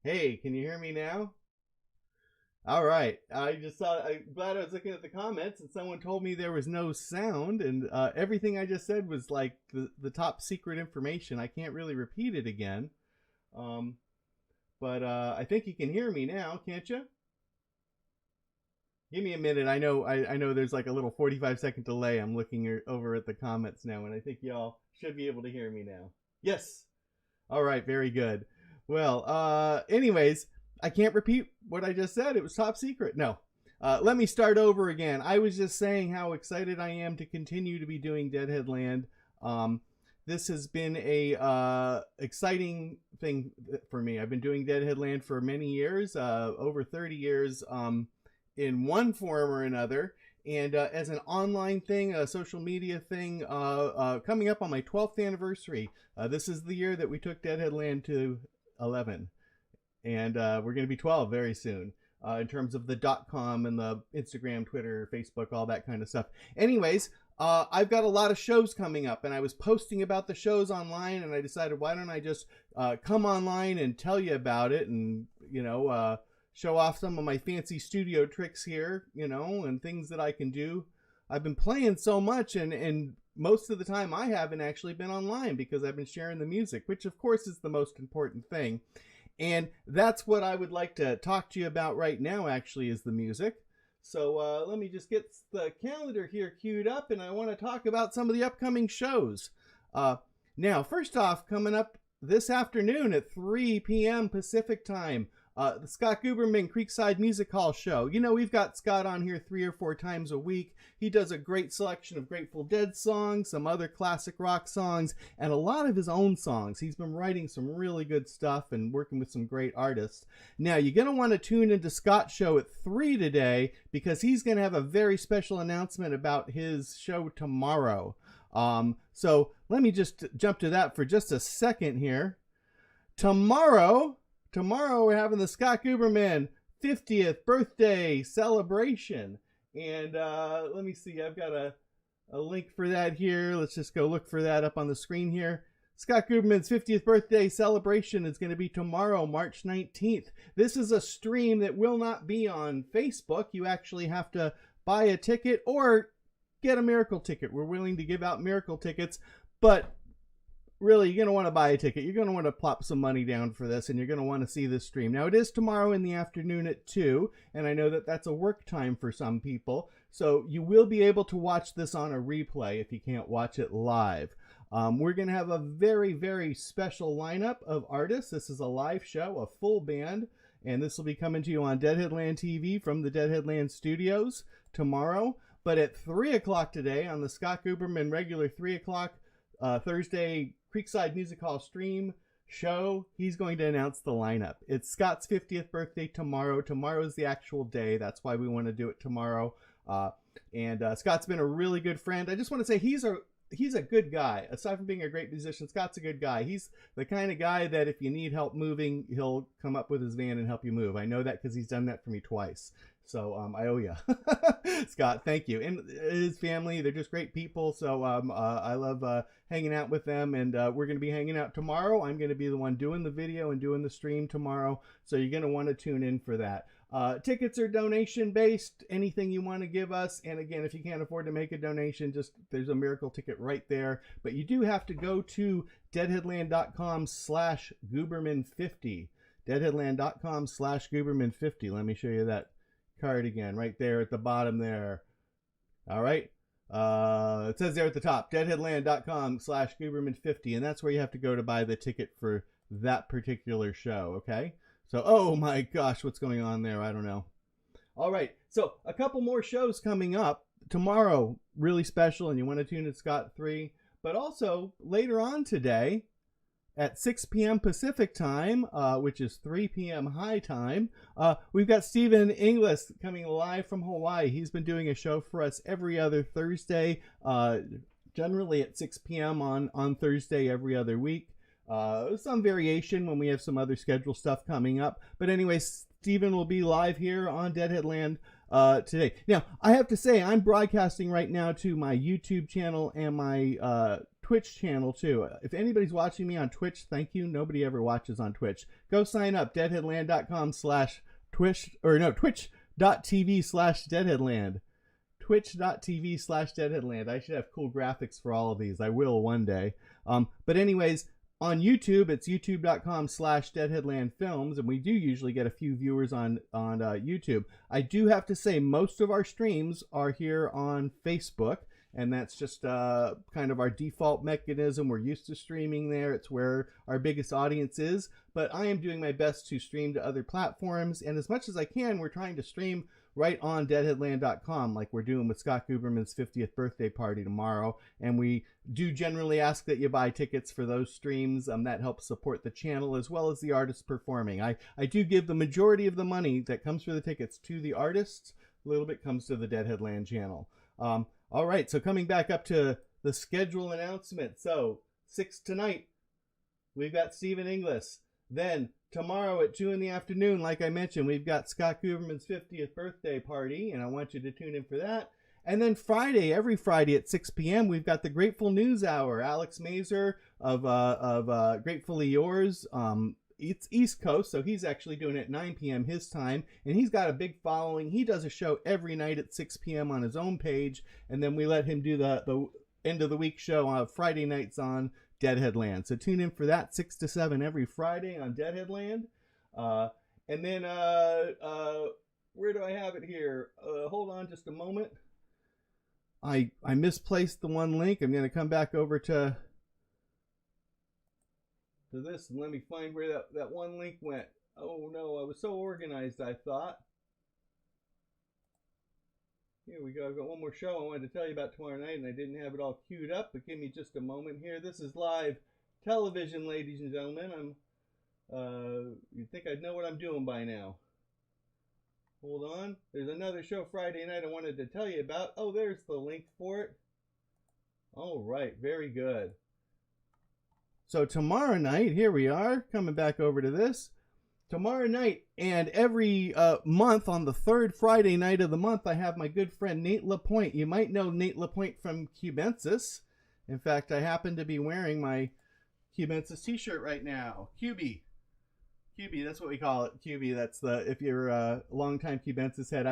Hey, can you hear me now? All right. I'm glad I was looking at the comments and someone told me there was no sound, and everything I just said was like the top secret information. I can't really repeat it again. Um, but I think you can hear me now, can't you? Give me a minute. I know there's like a little 45-second delay. I'm looking over at the comments now, and I think y'all should be able to hear me now. Yes. All right, very good. Well, anyways, I can't repeat what I just said. It was top secret. No. Let me start over again. I was just saying how excited I am to continue to be doing Deadheadland. This has been a exciting thing for me. I've been doing Deadheadland for many years, over 30 years, in one form or another. And as an online thing, a social media thing, coming up on my 12th anniversary. This is the year that we took Deadheadland to 11. And we're going to be 12 very soon, in terms of the .com and the Instagram, Twitter, Facebook, all that kind of stuff. Anyways, I've got a lot of shows coming up, and I was posting about the shows online, and I decided, why don't I just come online and tell you about it, and, show off some of my fancy studio tricks here, and things that I can do. I've been playing so much, and most of the time I haven't actually been online because I've been sharing the music, which of course is the most important thing. And that's what I would like to talk to you about right now, actually, is the music. So let me just get the calendar here queued up, and I want to talk about some of the upcoming shows. Now, first off, coming up this afternoon at 3 p.m. Pacific time, the Scott Guberman Creekside Music Hall show. We've got Scott on here 3 or 4 times a week. He does a great selection of Grateful Dead songs, some other classic rock songs, and a lot of his own songs. He's been writing some really good stuff and working with some great artists. Now, you're going to want to tune into Scott's show at 3 today, because he's going to have a very special announcement about his show tomorrow. So let me just jump to that for just a second here. Tomorrow we're having the Scott Guberman 50th birthday celebration. And let me see, I've got a link for that here. Let's just go look for that up on the screen here. Scott Guberman's 50th birthday celebration is going to be tomorrow, March 19th. This is a stream that will not be on Facebook. You actually have to buy a ticket or get a miracle ticket. We're willing to give out miracle tickets, but really, you're going to want to buy a ticket. You're going to want to plop some money down for this, and you're going to want to see this stream. Now, it is tomorrow in the afternoon at 2, and I know that that's a work time for some people, so you will be able to watch this on a replay if you can't watch it live. We're going to have a very, very special lineup of artists. This is a live show, a full band, and this will be coming to you on Deadheadland TV from the Deadheadland studios tomorrow. But at 3 o'clock today, on the Scott Guberman regular 3 o'clock Thursday Creekside Music Hall stream show, he's going to announce the lineup. It's Scott's 50th birthday tomorrow. Tomorrow's the actual day. That's why we want to do it tomorrow. And Scott's been a really good friend. I just want to say he's a good guy. Aside from being a great musician, Scott's a good guy. He's the kind of guy that if you need help moving, he'll come up with his van and help you move. I know that because he's done that for me twice. So I owe you. Scott, thank you. And his family, they're just great people. So I love hanging out with them. And we're going to be hanging out tomorrow. I'm going to be the one doing the video and doing the stream tomorrow. So you're going to want to tune in for that. Tickets are donation based. Anything you want to give us. And again, if you can't afford to make a donation, just there's a miracle ticket right there. But you do have to go to deadheadland.com/Guberman50. Deadheadland.com/Guberman50. Let me show you that card again right there at the bottom there. All right. It says there at the top, deadheadland.com/Guberman50, and that's where you have to go to buy the ticket for that particular show. Okay. So, oh my gosh, what's going on there? I don't know. All right. So a couple more shows coming up tomorrow, really special, and you want to tune in Scott 3, but also later on today at 6 p.m. Pacific time, which is 3 p.m. high time, we've got Stephen Inglis coming live from Hawaii. He's been doing a show for us every other Thursday, generally at 6 p.m. on Thursday every other week. Some variation when we have some other schedule stuff coming up. But anyway, Stephen will be live here on Deadheadland today. Now, I have to say, I'm broadcasting right now to my YouTube channel and my Twitch channel too. If anybody's watching me on Twitch, thank you. Nobody ever watches on Twitch. Go sign up, deadheadland.com/Twitch, or no, twitch.tv/deadheadland. Twitch.tv/deadheadland. I should have cool graphics for all of these. I will one day. But anyways, on YouTube, it's youtube.com/DeadheadlandFilms, and we do usually get a few viewers on YouTube. I do have to say, most of our streams are here on Facebook, and that's just kind of our default mechanism. We're used to streaming there. It's where our biggest audience is, but I am doing my best to stream to other platforms, and as much as I can, we're trying to stream right on deadheadland.com, like we're doing with Scott Guberman's 50th birthday party tomorrow. And we do generally ask that you buy tickets for those streams. That helps support the channel as well as the artists performing. I do give the majority of the money that comes for the tickets to the artists. A little bit comes to the Deadheadland channel. All right, so coming back up to the schedule announcement. So 6 tonight, we've got Stephen Inglis. Then tomorrow at 2 in the afternoon, like I mentioned, we've got Scott Guberman's 50th birthday party, and I want you to tune in for that. And then Friday, every Friday at 6 p.m., we've got the Grateful News Hour. Alex Mazer of Gratefully Yours. It's East Coast, so he's actually doing it at 9 p.m. his time, and he's got a big following. He does a show every night at 6 p.m. on his own page, and then we let him do the end of the week show on Friday nights on Deadheadland. So tune in for that 6 to 7 every Friday on Deadheadland. And then where do I have it here? Hold on just a moment. I misplaced the one link. I'm going to come back over to this and let me find where that one link went. Oh no, I was so organized, I thought. Here we go. I've got one more show I wanted to tell you about tomorrow night, and I didn't have it all queued up, but give me just a moment here. This is live television, ladies and gentlemen. You'd think I'd know what I'm doing by now. Hold on. There's another show Friday night I wanted to tell you about. Oh, there's the link for it. All right. Very good. So tomorrow night, here we are, coming back over to this. Tomorrow night and every month on the third Friday night of the month, I have my good friend Nate LaPointe. You might know Nate LaPointe from Cubensis. In fact, I happen to be wearing my Cubensis t-shirt right now. QB, that's what we call it. QB, that's if you're a longtime Cubensis head.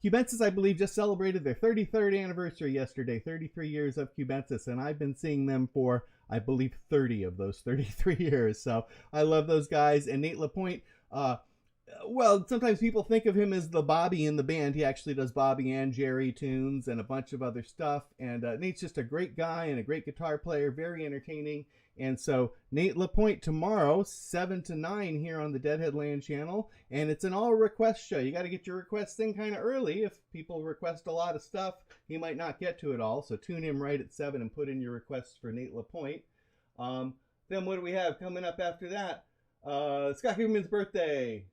Cubensis, I believe, just celebrated their 33rd anniversary yesterday, 33 years of Cubensis, and I've been seeing them for, I believe, 30 of those 33 years. So I love those guys. And Nate LaPointe, well, sometimes people think of him as the Bobby in the band. He actually does Bobby and Jerry tunes and a bunch of other stuff. And Nate's just a great guy and a great guitar player, very entertaining. And so Nate LaPointe tomorrow, 7 to 9 here on the Deadheadland channel. And it's an all request show. You got to get your requests in kind of early. If people request a lot of stuff, he might not get to it all. So tune in right at 7 and put in your requests for Nate LaPointe. Then what do we have coming up after that? Scott Guberman's birthday.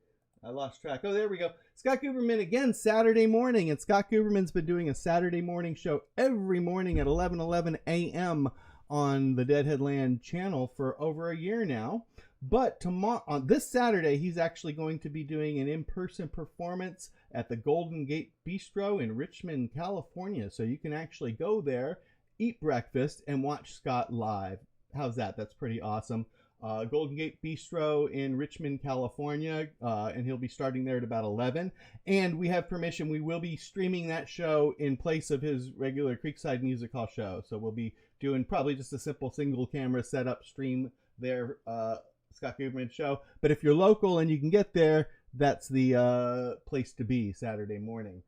I lost track. Oh, there we go. Scott Guberman again Saturday morning. And Scott Guberman's been doing a Saturday morning show every morning at 11:11 a.m. on the Deadheadland channel for over a year now. But tomorrow, on this Saturday, he's actually going to be doing an in-person performance at the Golden Gate Bistro in Richmond, California. So you can actually go there, eat breakfast, and watch Scott live. How's that? That's pretty awesome. Golden Gate Bistro in Richmond, California, and he'll be starting there at about 11. And we have permission. We will be streaming that show in place of his regular Creekside Music Hall show. So we'll be doing probably just a simple single camera setup stream there, Scott Guberman show. But if you're local and you can get there, that's the place to be Saturday morning.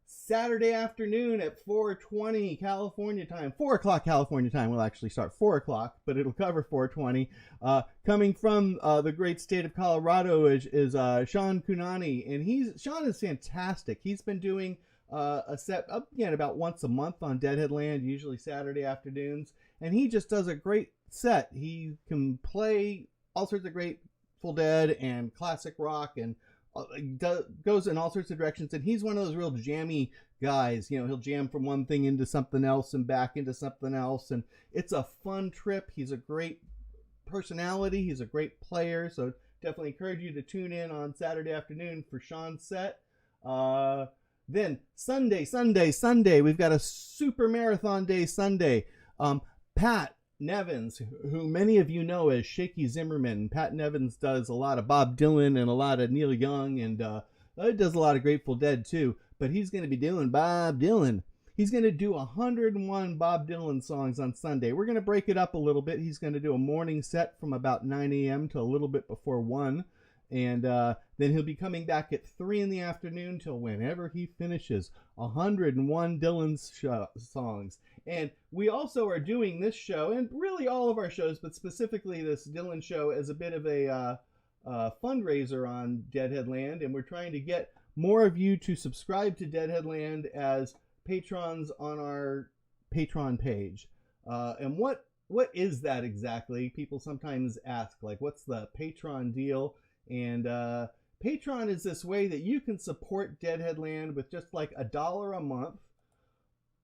Saturday afternoon at 4:20 California time, 4 o'clock California time. We'll actually start 4 o'clock, but it'll cover 4:20. Coming from the great state of Colorado is Sean Coonani, and Sean is fantastic. He's been doing a set again about once a month on Deadheadland, usually Saturday afternoons, and he just does a great set. He can play all sorts of great Full Dead and classic rock and goes in all sorts of directions, and he's one of those real jammy guys. You know, he'll jam from one thing into something else and back into something else, and it's a fun trip. He's a great personality. He's a great player, so definitely encourage you to tune in on Saturday afternoon for Sean's set. Then Sunday, we've got a super marathon day Sunday. Pat Nevins, who many of you know as Shaky Zimmerman. Pat Nevins does a lot of Bob Dylan and a lot of Neil Young, and does a lot of Grateful Dead too. But he's going to be doing Bob Dylan. He's going to do 101 Bob Dylan songs on Sunday. We're going to break it up a little bit. He's going to do a morning set from about 9 a.m. to a little bit before 1. And then he'll be coming back at 3 in the afternoon till whenever he finishes 101 Dylan songs. And we also are doing this show, and really all of our shows, but specifically this Dylan show, as a bit of a fundraiser on Deadheadland. And we're trying to get more of you to subscribe to Deadheadland as patrons on our Patron page. And what is that exactly? People sometimes ask, like, what's the Patron deal? And Patron is this way that you can support Deadheadland with just like $1 a month.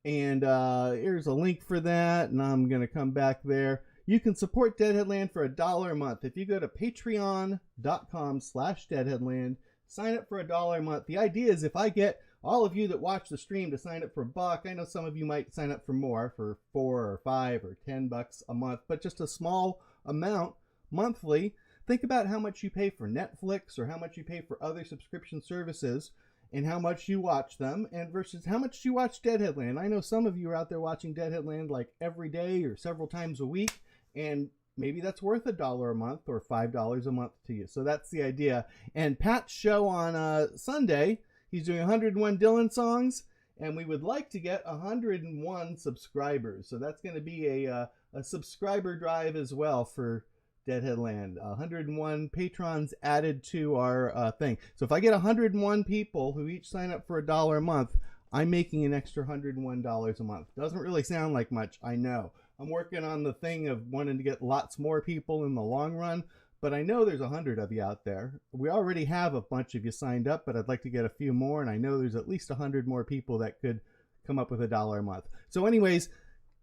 And here's a link for that, and I'm going to come back there. You can support Deadheadland for $1 a month. If you go to patreon.com/Deadheadland, sign up for $1 a month. The idea is if I get all of you that watch the stream to sign up for $1, I know some of you might sign up for more, for $4 or $5 or $10 a month, but just a small amount monthly. Think about how much you pay for Netflix or how much you pay for other subscription services and how much you watch them, and versus how much you watch Deadheadland. I know some of you are out there watching Deadheadland like every day or several times a week, and maybe that's worth $1 a month or $5 a month to you. So that's the idea. And Pat's show on Sunday, he's doing 101 Dylan songs, and we would like to get 101 subscribers. So that's going to be a subscriber drive as well for Deadheadland. 101 patrons added to our thing. So if I get 101 people who each sign up for $1 a month, I'm making an extra $101 a month. Doesn't really sound like much, I know. I'm working on the thing of wanting to get lots more people in the long run, but I know there's 100 of you out there. We already have a bunch of you signed up, but I'd like to get a few more, and I know there's at least 100 more people that could come up with $1 a month. So anyways,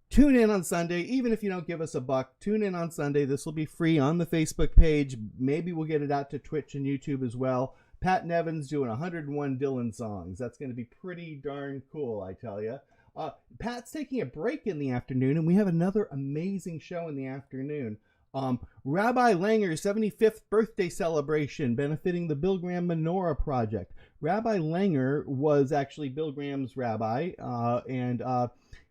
tune in on Sunday. Even if you don't give us $1, tune in on Sunday. This will be free on the Facebook page. Maybe we'll get it out to Twitch and YouTube as well. Pat Nevins doing 101 Dylan songs. That's going to be pretty darn cool, I tell you. Pat's taking a break in the afternoon, and we have another amazing show in the afternoon. Rabbi Langer's 75th birthday celebration benefiting the Bill Graham Menorah Project. Rabbi Langer was actually Bill Graham's rabbi, and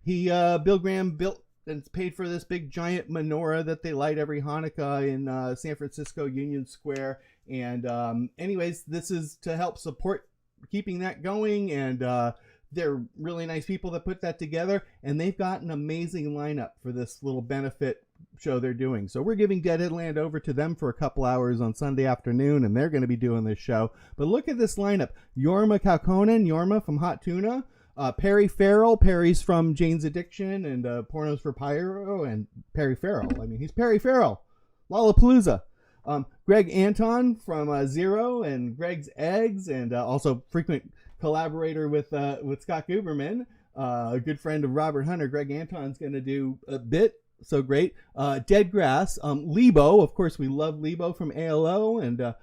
Bill Graham built and paid for this big giant menorah that they light every Hanukkah in San Francisco Union Square. And anyways, this is to help support keeping that going, and they're really nice people that put that together, and they've got an amazing lineup for this little benefit show they're doing. So we're giving Deadheadland over to them for a couple hours on Sunday afternoon, and they're going to be doing this show. But look at this lineup. Yorma Kaukonen, Yorma from Hot Tuna, Perry Farrell. Perry's from Jane's Addiction and Pornos for Pyro, and Perry Farrell. I mean, he's Perry Farrell. Lollapalooza. Greg Anton from Zero and Greg's Eggs, and also frequent collaborator with Scott Guberman, a good friend of Robert Hunter. Greg Anton's going to do a bit. So great. Dead Grass. Lebo, of course, we love Lebo from ALO, and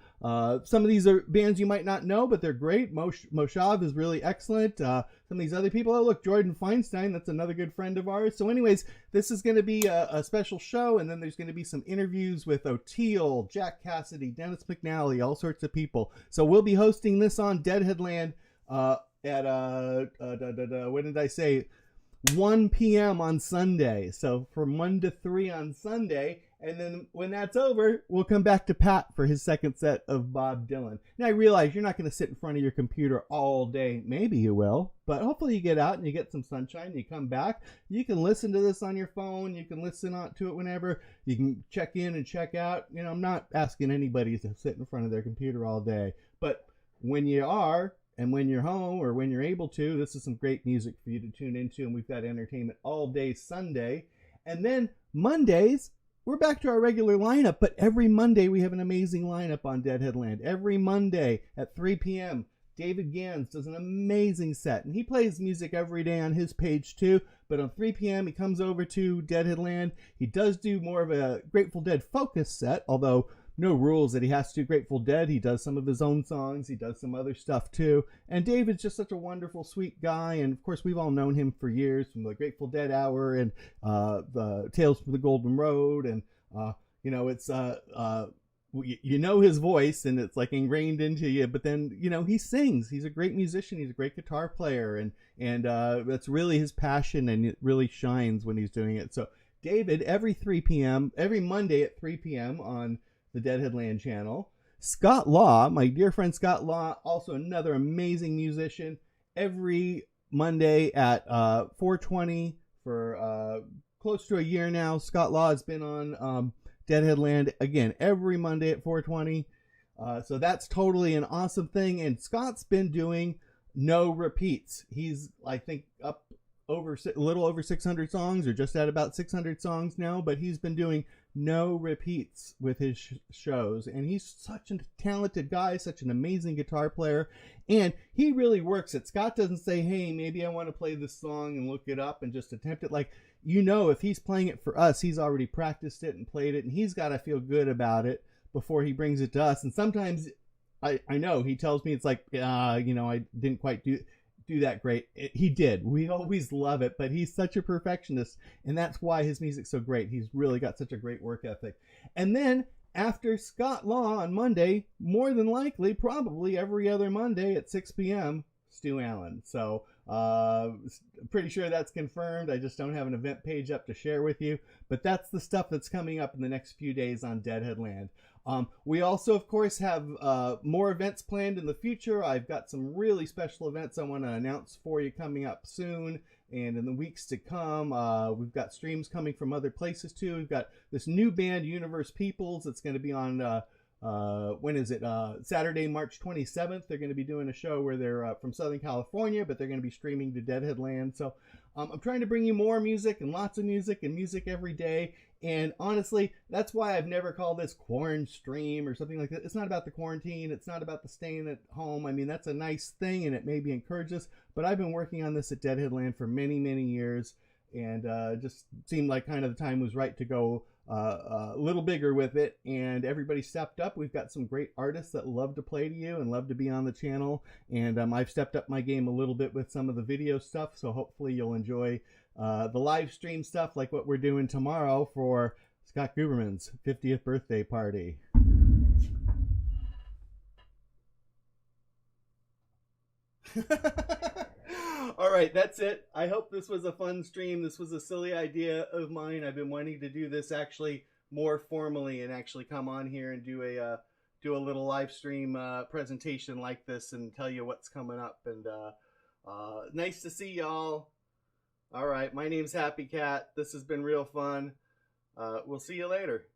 some of these are bands you might not know, but they're great. Moshav is really excellent. Some of these other people. Oh, look, Jordan Feinstein. That's another good friend of ours. So anyways, this is going to be a special show, and then there's going to be some interviews with O'Teal, Jack Cassidy, Dennis McNally, all sorts of people. So we'll be hosting this on Deadheadland at, what did I say? 1 p.m. on Sunday. So from 1 to 3 on Sunday. And then when that's over, we'll come back to Pat for his second set of Bob Dylan. Now I realize you're not going to sit in front of your computer all day. Maybe you will, but hopefully you get out and you get some sunshine and you come back. You can listen to this on your phone. You can listen to it whenever. You can check in and check out. You know, I'm not asking anybody to sit in front of their computer all day, but when you are, and when you're home or when you're able to, this is some great music for you to tune into. And we've got entertainment all day Sunday. And then Mondays, we're back to our regular lineup. But every Monday, we have an amazing lineup on Deadheadland. Every Monday at 3 p.m., David Gans does an amazing set. And he plays music every day on his page too. But on 3 p.m., he comes over to Deadheadland. He does do more of a Grateful Dead focus set, although no rules that he has to do Grateful Dead. He does some of his own songs. He does some other stuff too. And David's just such a wonderful, sweet guy. And of course, we've all known him for years from the Grateful Dead Hour and the Tales from the Golden Road. And you know, it's you know his voice, and it's like ingrained into you. But then, you know, he sings. He's a great musician. He's a great guitar player, and that's really his passion, and it really shines when he's doing it. So David, every 3 p.m., every Monday at 3 p.m. on the Deadheadland channel. Scott Law, my dear friend Scott Law, also another amazing musician, every Monday at 4:20 for close to a year now. Scott Law has been on Deadheadland again every Monday at 4:20. So that's totally an awesome thing. And Scott's been doing no repeats. He's, I think, up over a little over 600 songs, or just at about 600 songs now, but he's been doing no repeats with his shows. And he's such a talented guy, such an amazing guitar player, and he really works it. Scott doesn't say, hey, maybe I want to play this song and look it up and just attempt it. Like, you know, if he's playing it for us, he's already practiced it and played it, and he's got to feel good about it before he brings it to us. And sometimes I know he tells me, it's like, you know, I didn't quite do that great. He did. We always love it, but he's such a perfectionist, and that's why his music's so great. He's really got such a great work ethic. And then after Scott Law on Monday, more than likely, probably every other Monday at 6 p.m., Stu Allen. So pretty sure that's confirmed. I just don't have an event page up to share with you, but that's the stuff that's coming up in the next few days on Deadheadland. We also, of course, have more events planned in the future. I've got some really special events I want to announce for you coming up soon and in the weeks to come. We've got streams coming from other places too. We've got this new band, Universe Peoples, that's going to be on when is it? Saturday, March 27th. They're going to be doing a show where they're from Southern California, but they're going to be streaming to Deadheadland. So I'm trying to bring you more music and lots of music and music every day. And honestly, that's why I've never called this Quarantine Stream or something like that. It's not about the quarantine. It's not about the staying at home. I mean, that's a nice thing, and it maybe encourages. But I've been working on this at Deadheadland for many, many years, and just seemed like kind of the time was right to go a little bigger with it. And everybody stepped up. We've got some great artists that love to play to you and love to be on the channel. And I've stepped up my game a little bit with some of the video stuff. So hopefully you'll enjoy the live stream stuff like what we're doing tomorrow for Scott Guberman's 50th birthday party. All right, that's it. I hope this was a fun stream. This was a silly idea of mine. I've been wanting to do this actually more formally and actually come on here and do a little live stream presentation like this and tell you what's coming up. And nice to see y'all. All right, my name's Happycat. This has been real fun. We'll see you later.